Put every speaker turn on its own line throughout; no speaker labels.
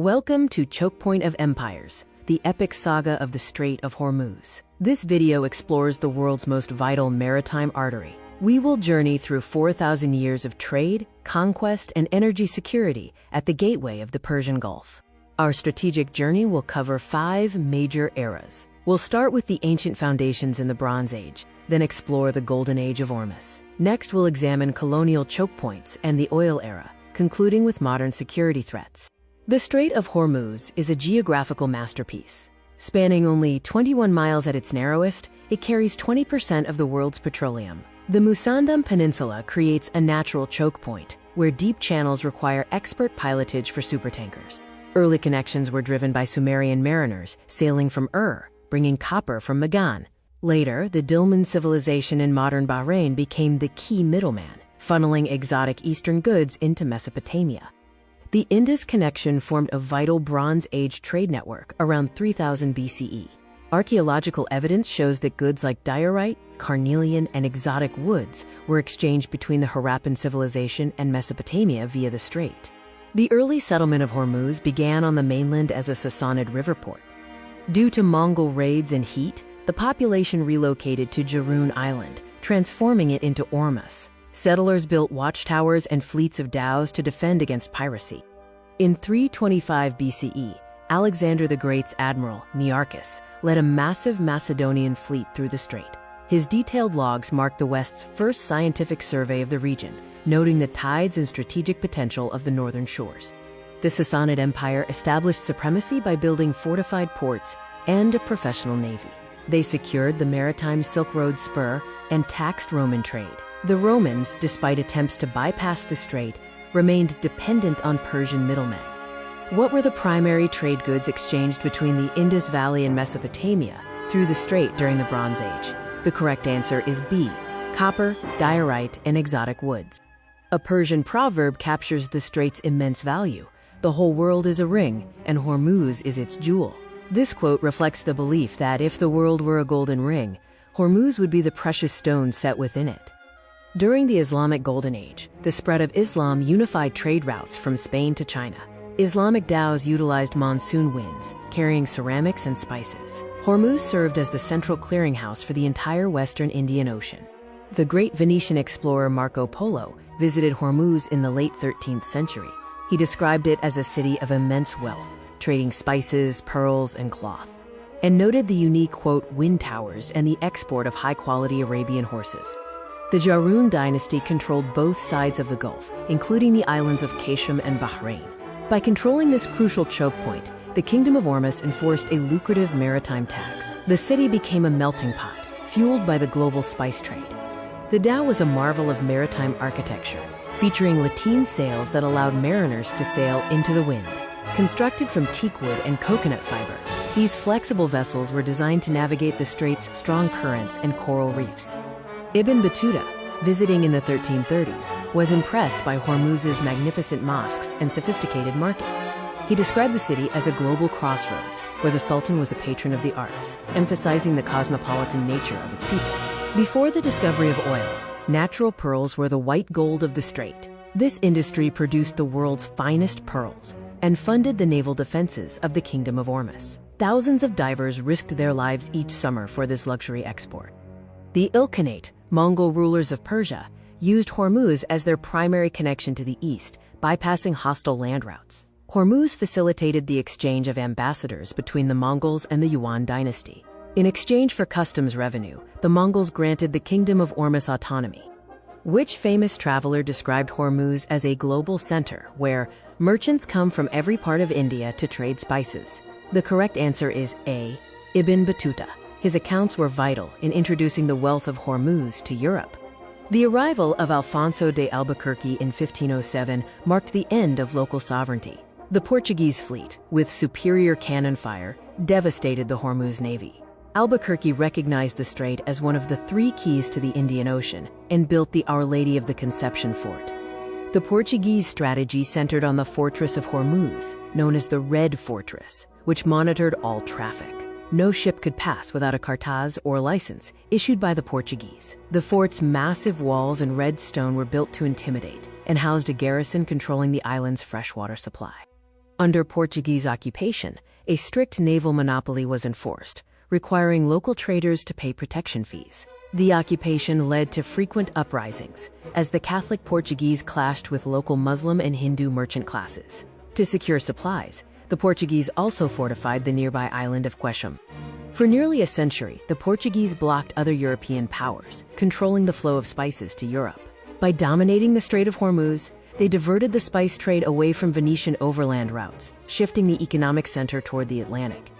Welcome to Chokepoint of Empires, the epic saga of the Strait of Hormuz. This video explores the world's most vital maritime artery. We will journey through 4,000 years of trade, conquest, and energy security at the gateway of the Persian Gulf. Our strategic journey will cover 5 major eras. We'll start with the ancient foundations in the Bronze Age, then explore the Golden Age of Ormus. Next, we'll examine colonial chokepoints and the oil era, concluding with modern security threats. The Strait of Hormuz is a geographical masterpiece. Spanning only 21 miles at its narrowest, it carries 20% of the world's petroleum. The Musandam Peninsula creates a natural choke point, where deep channels require expert pilotage for supertankers. Early connections were driven by Sumerian mariners sailing from bringing copper from Magan. Later, the Dilmun civilization in modern Bahrain became the key middleman, funneling exotic Eastern goods into Mesopotamia. The Indus connection formed a vital Bronze Age trade network around 3000 BCE. Archaeological evidence shows that goods like diorite, carnelian, and exotic woods were exchanged between the Harappan civilization and Mesopotamia via the strait. The early settlement of Hormuz began on the mainland as a Sassanid river port. Due to Mongol raids and heat, the population relocated to Jarun Island, transforming it into Ormus. Settlers built watchtowers and fleets of dhows to defend against piracy. In 325 BCE, Alexander the Great's admiral, Nearchus, led a massive Macedonian fleet through the strait. His detailed logs mark the West's first scientific survey of the region, noting the tides and strategic potential of the northern shores. The Sassanid Empire established supremacy by building fortified ports and a professional navy. They secured the maritime Silk Road spur and taxed Roman trade. The Romans, despite attempts to bypass the strait, remained dependent on Persian middlemen. What were the primary trade goods exchanged between the Indus Valley and Mesopotamia through the strait during the Bronze Age? The correct answer is B, copper, diorite, and exotic woods. A Persian proverb captures the strait's immense value. The whole world is a ring, and Hormuz is its jewel. This quote reflects the belief that if the world were a golden ring, Hormuz would be the precious stone set within it. During the Islamic Golden Age, the spread of Islam unified trade routes from Spain to China. Islamic dhows utilized monsoon winds, carrying ceramics and spices. Hormuz served as the central clearinghouse for the entire western Indian Ocean. The great Venetian explorer Marco Polo visited Hormuz in the late 13th century. He described it as a city of immense wealth, trading spices, pearls, and cloth, and noted the unique, quote, wind towers and the export of high-quality Arabian horses. The Jarun dynasty controlled both sides of the Gulf, including the islands of Qashm and Bahrain. By controlling this crucial choke point, the Kingdom of Ormus enforced a lucrative maritime tax. The city became a melting pot, fueled by the global spice trade. The dhow was a marvel of maritime architecture, featuring lateen sails that allowed mariners to sail into the wind. Constructed from teak wood and coconut fiber, these flexible vessels were designed to navigate the strait's strong currents and coral reefs. Ibn Battuta, visiting in the 1330s, was impressed by Hormuz's magnificent mosques and sophisticated markets. He described the city as a global crossroads, where the Sultan was a patron of the arts, emphasizing the cosmopolitan nature of its people. Before the discovery of oil, natural pearls were the white gold of the strait. This industry produced the world's finest pearls and funded the naval defenses of the Kingdom of Ormus. Thousands of divers risked their lives each summer for this luxury export. The Ilkhanate, Mongol rulers of Persia, used Hormuz as their primary connection to the east, bypassing hostile land routes. Hormuz facilitated the exchange of ambassadors between the Mongols and the Yuan dynasty. In exchange for customs revenue, the Mongols granted the Kingdom of Ormus autonomy. Which famous traveler described Hormuz as a global center where merchants come from every part of India to trade spices? The correct answer is A, Ibn Battuta. His accounts were vital in introducing the wealth of Hormuz to Europe. The arrival of Afonso de Albuquerque in 1507 marked the end of local sovereignty. The Portuguese fleet, with superior cannon fire, devastated the Hormuz navy. Albuquerque recognized the strait as one of the 3 keys to the Indian Ocean and built the Our Lady of the Conception fort. The Portuguese strategy centered on the fortress of Hormuz, known as the Red Fortress, which monitored all traffic. No ship could pass without a cartaz or license issued by the Portuguese. The fort's massive walls and red stone were built to intimidate and housed a garrison controlling the island's freshwater supply. Under Portuguese occupation, a strict naval monopoly was enforced, requiring local traders to pay protection fees. The occupation led to frequent uprisings, as the Catholic Portuguese clashed with local Muslim and Hindu merchant classes. To secure supplies, the Portuguese also fortified the nearby island of Quecham. For nearly a century, the Portuguese blocked other European powers, controlling the flow of spices to Europe. By dominating the Strait of Hormuz, they diverted the spice trade away from Venetian overland routes, shifting the economic center toward the Atlantic.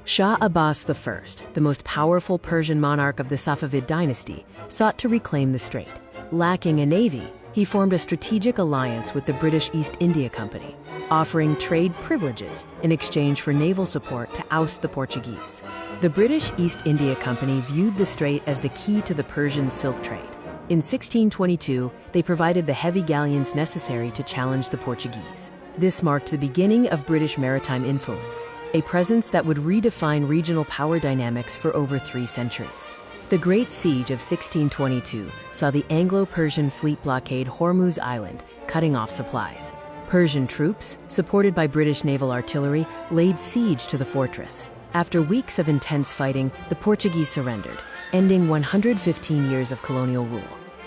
Shah Abbas I, the most powerful Persian monarch of the Safavid dynasty, sought to reclaim the strait. Lacking a navy, he formed a strategic alliance with the British East India Company, offering trade privileges in exchange for naval support to oust the Portuguese. The British East India Company viewed the strait as the key to the Persian silk trade. In 1622, they provided the heavy galleons necessary to challenge the Portuguese. This marked the beginning of British maritime influence, a presence that would redefine regional power dynamics for over 3 centuries. The Great Siege of 1622 saw the Anglo-Persian fleet blockade Hormuz Island, cutting off supplies. Persian troops, supported by British naval artillery, laid siege to the fortress. After weeks of intense fighting, the Portuguese surrendered, ending 115 years of colonial rule.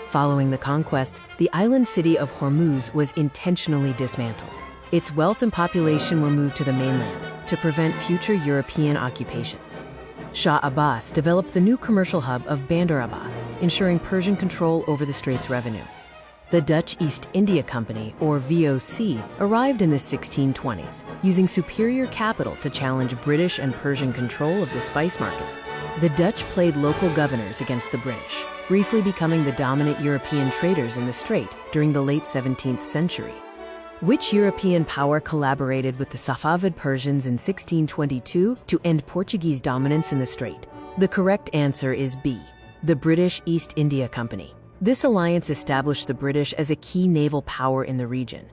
Following the conquest, the island city of Hormuz was intentionally dismantled. Its wealth and population were moved to the mainland to prevent future European occupations. Shah Abbas developed the new commercial hub of Bandar Abbas, ensuring Persian control over the strait's revenue. The Dutch East India Company, or VOC, arrived in the 1620s, using superior capital to challenge British and Persian control of the spice markets. The Dutch played local governors against the British, briefly becoming the dominant European traders in the strait during the late 17th century. Which European power collaborated with the Safavid Persians in 1622 to end Portuguese dominance in the strait? The correct answer is B, the British East India Company. This alliance established the British as a key naval power in the region.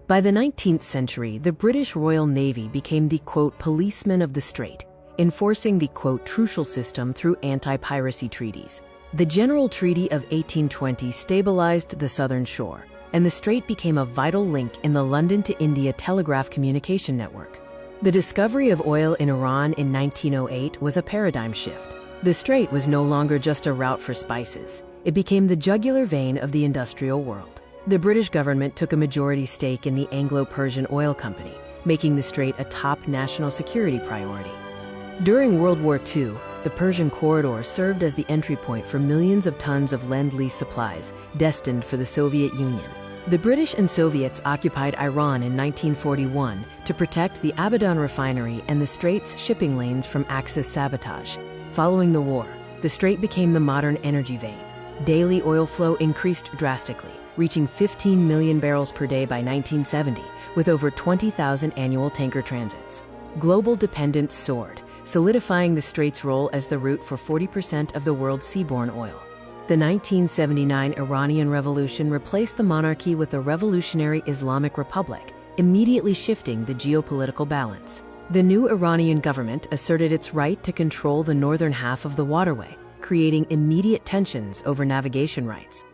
By the 19th century, the British Royal Navy became the, quote, policemen of the strait, enforcing the, quote, trucial system through anti-piracy treaties. The General Treaty of 1820 stabilized the southern shore, and the strait became a vital link in the London to India telegraph communication network. The discovery of oil in Iran in 1908 was a paradigm shift. The strait was no longer just a route for spices. It became the jugular vein of the industrial world. The British government took a majority stake in the Anglo-Persian Oil Company, making the strait a top national security priority. During World War II, the Persian corridor served as the entry point for millions of tons of Lend-Lease supplies destined for the Soviet Union. The British and Soviets occupied Iran in 1941 to protect the Abadan refinery and the strait's shipping lanes from Axis sabotage. Following the war, the strait became the modern energy vein. Daily oil flow increased drastically, reaching 15 million barrels per day by 1970, with over 20,000 annual tanker transits. Global dependence soared, solidifying the strait's role as the route for 40% of the world's seaborne oil. The 1979 Iranian Revolution replaced the monarchy with a revolutionary Islamic Republic, immediately shifting the geopolitical balance. The new Iranian government asserted its right to control the northern half of the waterway, creating immediate tensions over navigation rights.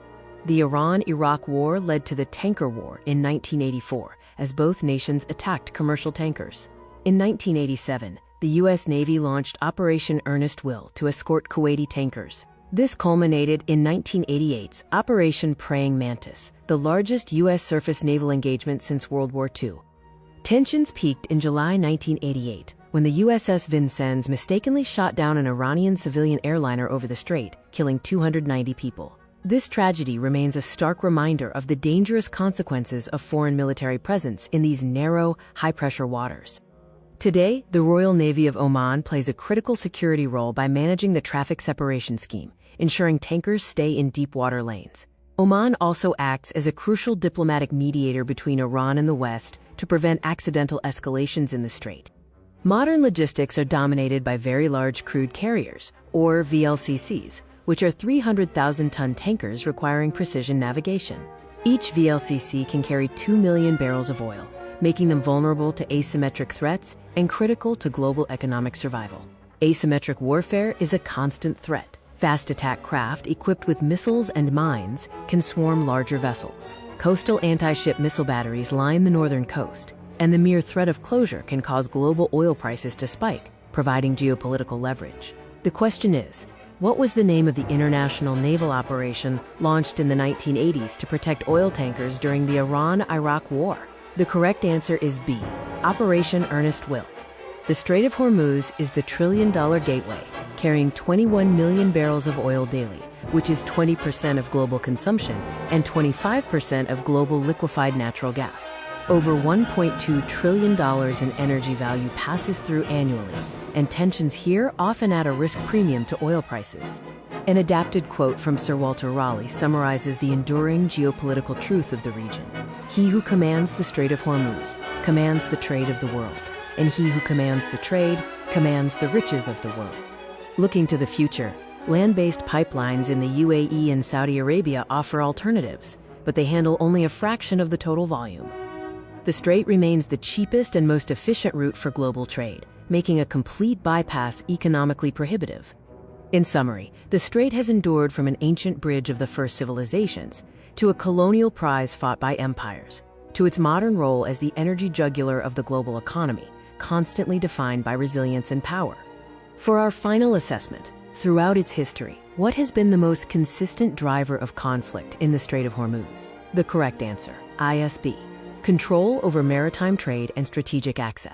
The Iran-Iraq War led to the Tanker War in 1984, as both nations attacked commercial tankers. In 1987, the U.S. Navy launched Operation Earnest Will to escort Kuwaiti tankers. This culminated in 1988's Operation Praying Mantis, the largest U.S. surface naval engagement since World War II. Tensions peaked in July 1988, when the USS Vincennes mistakenly shot down an Iranian civilian airliner over the strait, killing 290 people. This tragedy remains a stark reminder of the dangerous consequences of foreign military presence in these narrow, high-pressure waters. Today, the Royal Navy of Oman plays a critical security role by managing the traffic separation scheme, ensuring tankers stay in deep water lanes. Oman also acts as a crucial diplomatic mediator between Iran and the West to prevent accidental escalations in the strait. Modern logistics are dominated by very large crude carriers, or VLCCs, which are 300,000-ton tankers requiring precision navigation. Each VLCC can carry 2 million barrels of oil, making them vulnerable to asymmetric threats and critical to global economic survival. Asymmetric warfare is a constant threat. Fast attack craft equipped with missiles and mines can swarm larger vessels. Coastal anti-ship missile batteries line the northern coast, and the mere threat of closure can cause global oil prices to spike, providing geopolitical leverage. The question is, what was the name of the international naval operation launched in the 1980s to protect oil tankers during the Iran-Iraq War? The correct answer is B, Operation Earnest Will. The Strait of Hormuz is the trillion-dollar gateway, carrying 21 million barrels of oil daily, which is 20% of global consumption and 25% of global liquefied natural gas. Over $1.2 trillion in energy value passes through annually, and tensions here often add a risk premium to oil prices. An adapted quote from Sir Walter Raleigh summarizes the enduring geopolitical truth of the region. He who commands the Strait of Hormuz commands the trade of the world, and he who commands the trade commands the riches of the world. Looking to the future, land-based pipelines in the UAE and Saudi Arabia offer alternatives, but they handle only a fraction of the total volume. The strait remains the cheapest and most efficient route for global trade, making a complete bypass economically prohibitive. In summary, the strait has endured from an ancient bridge of the first civilizations to a colonial prize fought by empires, to its modern role as the energy jugular of the global economy, constantly defined by resilience and power. For our final assessment, throughout its history, what has been the most consistent driver of conflict in the Strait of Hormuz? The correct answer, ISB. Control over maritime trade and strategic access.